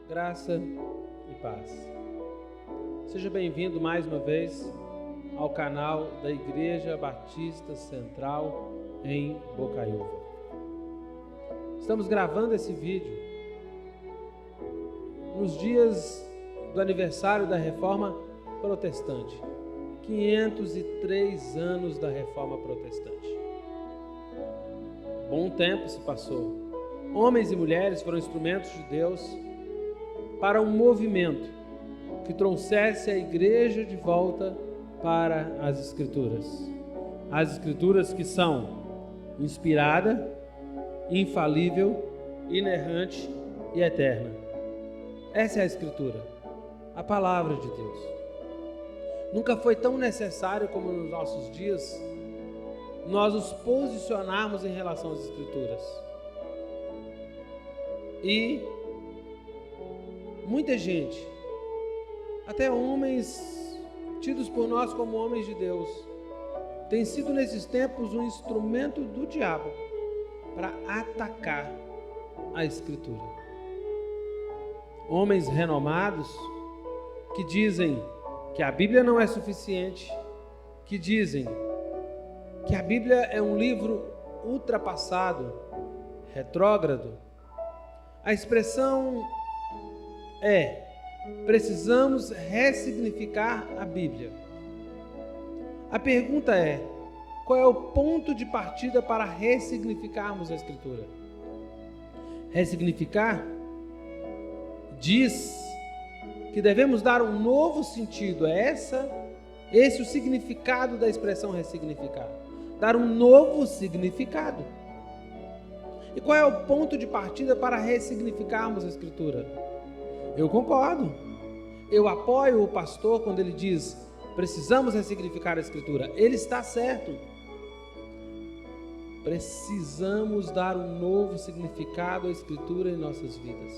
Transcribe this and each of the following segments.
Graça e paz. Seja bem-vindo mais uma vez ao canal da Igreja Batista Central em Bocaiúva. Estamos gravando esse vídeo nos dias do aniversário da Reforma Protestante. 503 anos da Reforma Protestante. Bom tempo se passou. Homens e mulheres foram instrumentos de Deus para um movimento que trouxesse a igreja de volta para as Escrituras. As Escrituras que são inspirada, infalível, inerrante e eterna. Essa é a Escritura, a palavra de Deus. Nunca foi tão necessário como nos nossos dias nós nos posicionarmos em relação às Escrituras. E muita gente, até homens tidos por nós como homens de Deus, tem sido nesses tempos um instrumento do diabo para atacar a Escritura. Homens renomados que dizem que a Bíblia não é suficiente, que dizem que a Bíblia é um livro ultrapassado, retrógrado. A expressão é: precisamos ressignificar a Bíblia. A pergunta é: qual é o ponto de partida para ressignificarmos a Escritura? Ressignificar diz que devemos dar um novo sentido. Esse é o significado da expressão ressignificar. Dar um novo significado. E qual é o ponto de partida para ressignificarmos a Escritura? Eu concordo. Eu apoio o pastor quando ele diz: precisamos ressignificar a Escritura. Ele está certo. Precisamos dar um novo significado à Escritura em nossas vidas.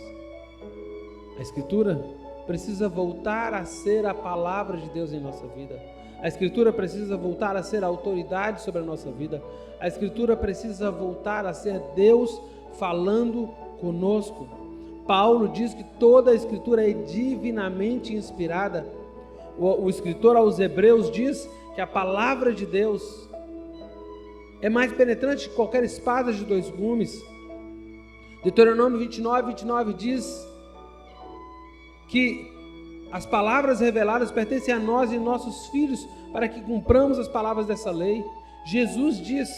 A Escritura precisa voltar a ser a palavra de Deus em nossa vida. A Escritura precisa voltar a ser a autoridade sobre a nossa vida. A Escritura precisa voltar a ser Deus falando conosco. Paulo diz que toda a Escritura é divinamente inspirada. O escritor aos Hebreus diz que a palavra de Deus é mais penetrante que qualquer espada de dois gumes. Deuteronômio 29 diz que as palavras reveladas pertencem a nós e nossos filhos para que cumpramos as palavras dessa lei. Jesus diz: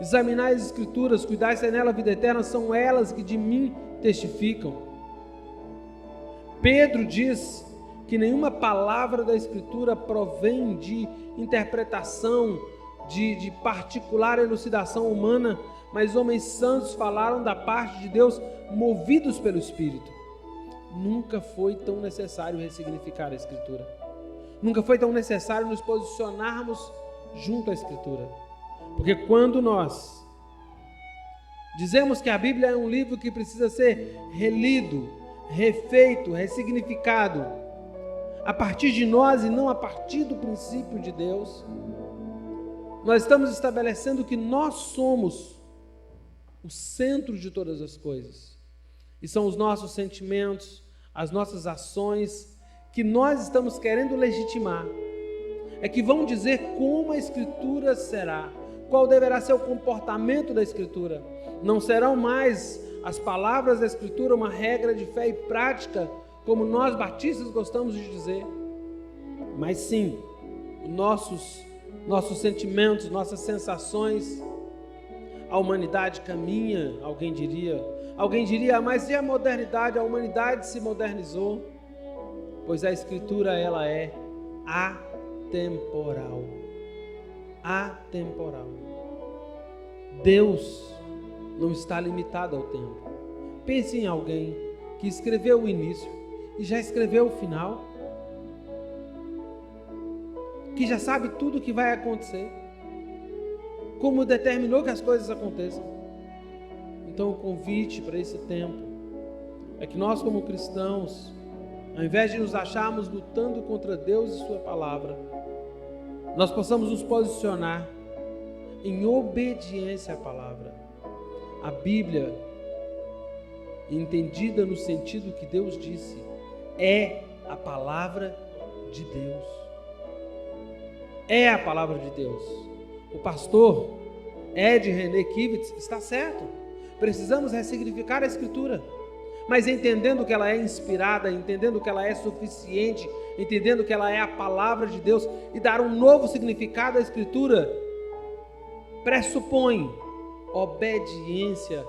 examinai as Escrituras, cuidai se é nela a vida eterna, são elas que de mim testificam. Pedro diz que nenhuma palavra da Escritura provém de interpretação, de particular elucidação humana, mas homens santos falaram da parte de Deus, movidos pelo Espírito. Nunca foi tão necessário ressignificar a Escritura. Nunca foi tão necessário nos posicionarmos junto à Escritura. Porque quando nós dizemos que a Bíblia é um livro que precisa ser relido, refeito, ressignificado, a partir de nós e não a partir do princípio de Deus, nós estamos estabelecendo que nós somos o centro de todas as coisas. E são os nossos sentimentos, as nossas ações, que nós estamos querendo legitimar. É que vão dizer como a Escritura será, qual deverá ser o comportamento da Escritura. Não serão mais as palavras da Escritura uma regra de fé e prática, como nós batistas gostamos de dizer, mas sim, nossos sentimentos, nossas sensações. A humanidade caminha, alguém diria, mas e a modernidade? A humanidade se modernizou, pois a Escritura ela é atemporal. Atemporal. Deus não está limitado ao tempo. Pense em alguém que escreveu o início e já escreveu o final, que já sabe tudo o que vai acontecer, como determinou que as coisas aconteçam. Então o convite para esse tempo é que nós, como cristãos, ao invés de nos acharmos lutando contra Deus e sua palavra, nós possamos nos posicionar em obediência à palavra. A Bíblia entendida no sentido que Deus disse, é a palavra de Deus. É a palavra de Deus. O pastor Ed René Kivitz está certo. Precisamos ressignificar a Escritura, mas entendendo que ela é inspirada, entendendo que ela é suficiente, entendendo que ela é a palavra de Deus, e dar um novo significado à Escritura, pressupõe obediência,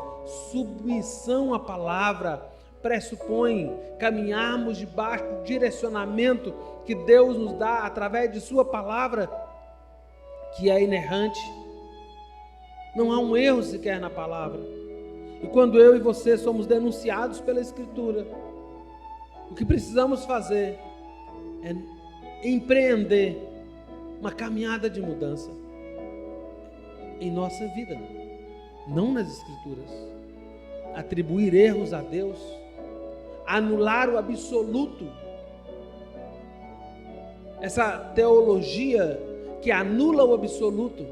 submissão à palavra, pressupõe caminharmos debaixo do direcionamento que Deus nos dá através de sua palavra, que é inerrante. Não há um erro sequer na palavra. E quando eu e você somos denunciados pela Escritura, o que precisamos fazer é empreender uma caminhada de mudança em nossa vida, não nas Escrituras. Atribuir erros a Deus, anular o absoluto, essa teologia que anula o absoluto.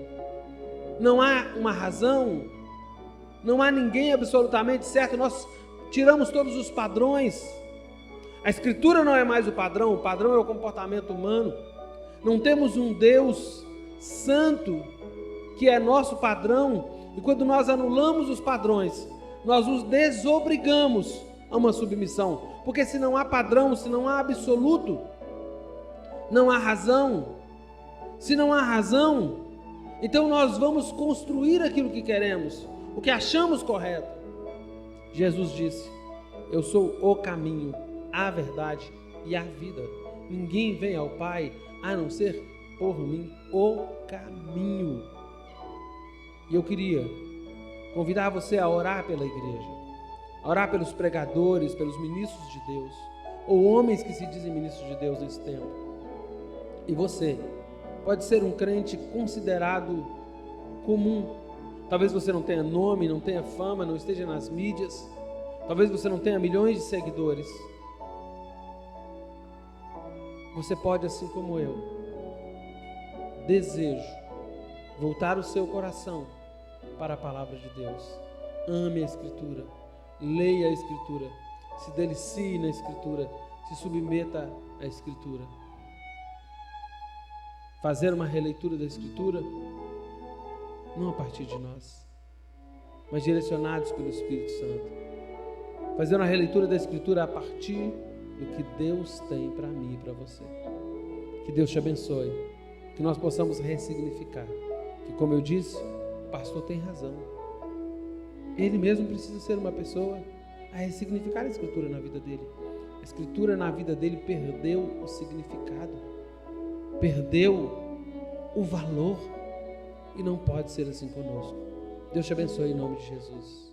Não há uma razão, não há ninguém absolutamente certo, nós tiramos todos os padrões. A Escritura não é mais o padrão é o comportamento humano. Não temos um Deus santo que é nosso padrão, e quando nós anulamos os padrões, nós nos desobrigamos a uma submissão, porque se não há padrão, se não há absoluto, não há razão. Se não há razão, então nós vamos construir aquilo que queremos, o que achamos correto. Jesus disse: eu sou o caminho, a verdade e a vida. Ninguém vem ao Pai a não ser por mim, o caminho. E eu queria convidar você a orar pela igreja, a orar pelos pregadores, pelos ministros de Deus, ou homens que se dizem ministros de Deus nesse tempo. E você pode ser um crente considerado comum. Talvez você não tenha nome, não tenha fama, não esteja nas mídias. Talvez você não tenha milhões de seguidores. Você pode, assim como eu, desejo voltar o seu coração para a palavra de Deus. Ame a Escritura, leia a Escritura, se delicie na Escritura, se submeta à Escritura. Fazer uma releitura da Escritura, não a partir de nós, mas direcionados pelo Espírito Santo. Fazer uma releitura da Escritura a partir do que Deus tem para mim e para você. Que Deus te abençoe, que nós possamos ressignificar, que, como eu disse, o pastor tem razão. Ele mesmo precisa ser uma pessoa a ressignificar a Escritura na vida dele. A Escritura na vida dele perdeu o significado, perdeu o valor, e não pode ser assim conosco. Deus te abençoe em nome de Jesus.